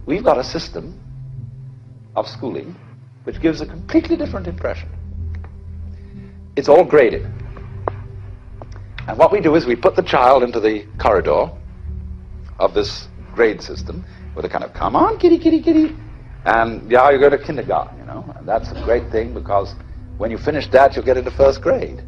we've got a system of schooling which gives a completely different impression. It's all graded. And what we do is we put the child into the corridor of this grade system with a kind of, come on, kitty, kitty, kitty, and yeah, you go to kindergarten, you know, and that's a great thing because when you finish that, you'll get into first grade.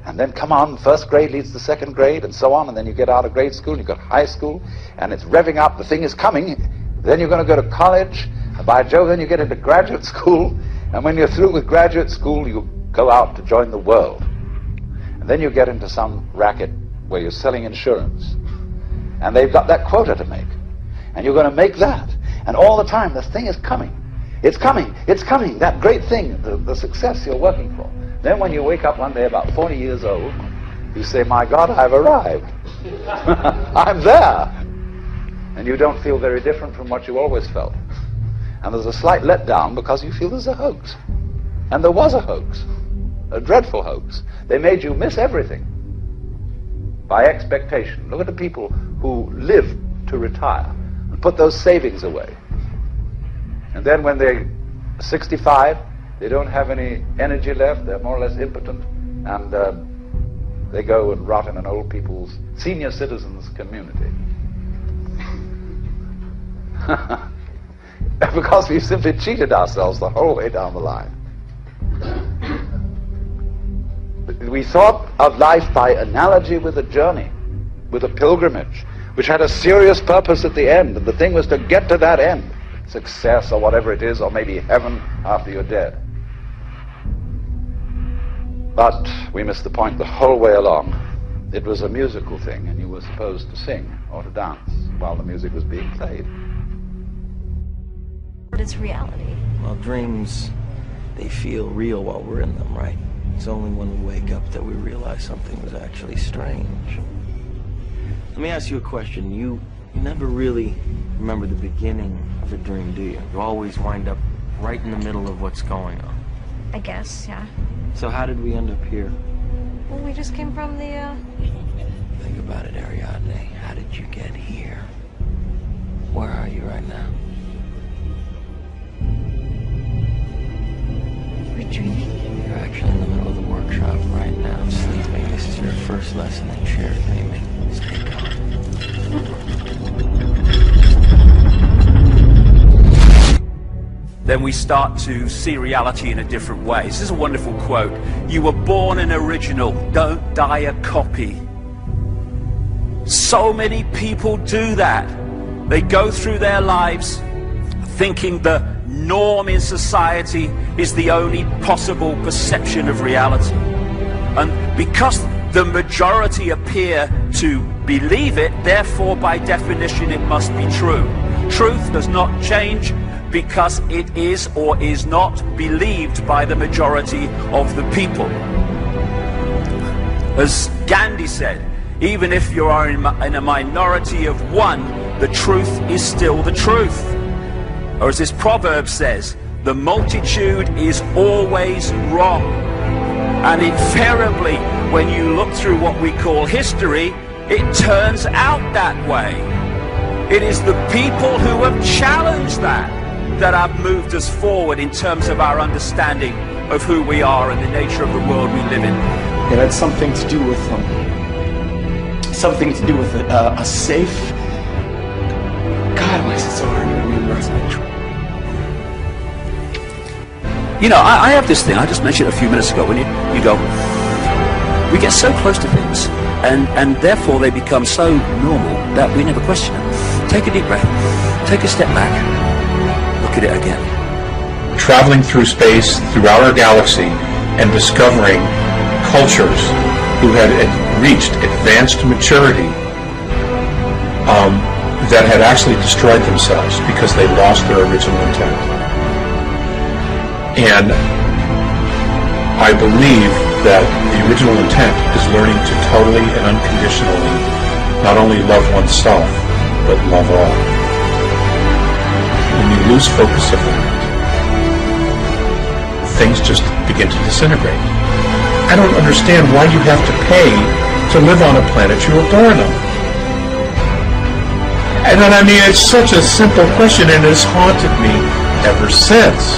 And then, come on, first grade leads to second grade, and so on, and then you get out of grade school, and you've got high school, and it's revving up, the thing is coming, then you're going to go to college, and by Jove, then you get into graduate school, and when you're through with graduate school, you go out to join the world. And then you get into some racket where you're selling insurance, and they've got that quota to make, and you're going to make that, and all the time, this thing is coming. It's coming, that great thing, the success you're working for. Then when you wake up one day about 40 years old, you say, my God, I've arrived. I'm there. And you don't feel very different from what you always felt. And there's a slight letdown because you feel there's a hoax. And there was a hoax, a dreadful hoax. They made you miss everything by expectation. Look at the people who live to retire and put those savings away. And then when they're 65, they don't have any energy left, they're more or less impotent, and they go and rot in an old people's, senior citizens community. Because we've simply cheated ourselves the whole way down the line. We thought of life by analogy with a journey, with a pilgrimage, which had a serious purpose at the end, and the thing was to get to that end, success or whatever it is, or maybe heaven after you're dead. But we missed the point the whole way along. It was a musical thing, and you were supposed to sing or to dance while the music was being played. What is reality? Well, dreams, they feel real while we're in them, right? It's only when we wake up that we realize something was actually strange. Let me ask you a question. You never really remember the beginning of a dream, do you? You always wind up right in the middle of what's going on. I guess, yeah. So how did we end up here? Well, we just came from the, Think about it, Ariadne. How did you get here? Where are you right now? We're dreaming. You're actually in the middle of the workshop right now, sleeping. This is your first lesson in chair dreaming. Stay calm. Then we start to see reality in a different way. This is a wonderful quote. You were born an original, don't die a copy. So many people do that. They go through their lives thinking the norm in society is the only possible perception of reality. And because the majority appear to believe it, therefore by definition it must be true. Truth does not change because it is or is not believed by the majority of the people. As Gandhi said, even if you are in a minority of one, the truth is still the truth. Or as this proverb says, the multitude is always wrong. And invariably, when you look through what we call history, it turns out that way. It is the people who have challenged that have moved us forward in terms of our understanding of who we are and the nature of the world we live in. It had something to do with a safe. God, why is it so hard to remember? You know, I have this thing, I just mentioned it a few minutes ago, when you go, we get so close to things, and therefore they become so normal that we never question them. Take a deep breath, take a step back, look at it again. Traveling through space, through our galaxy, and discovering cultures who had reached advanced maturity that had actually destroyed themselves because they lost their original intent. And I believe that the original intent is learning to totally and unconditionally not only love oneself, but love all. When you lose focus of that, things just begin to disintegrate. I don't understand why you have to pay to live on a planet you were born on. And then, I mean, it's such a simple question, and it's haunted me ever since.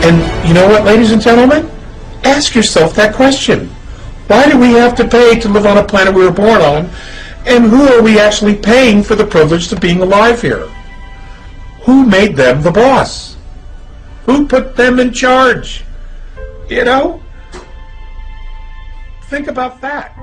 And you know what, ladies and gentlemen? Ask yourself that question. Why do we have to pay to live on a planet we were born on? And who are we actually paying for the privilege of being alive here? Who made them the boss? Who put them in charge? You know? Think about that.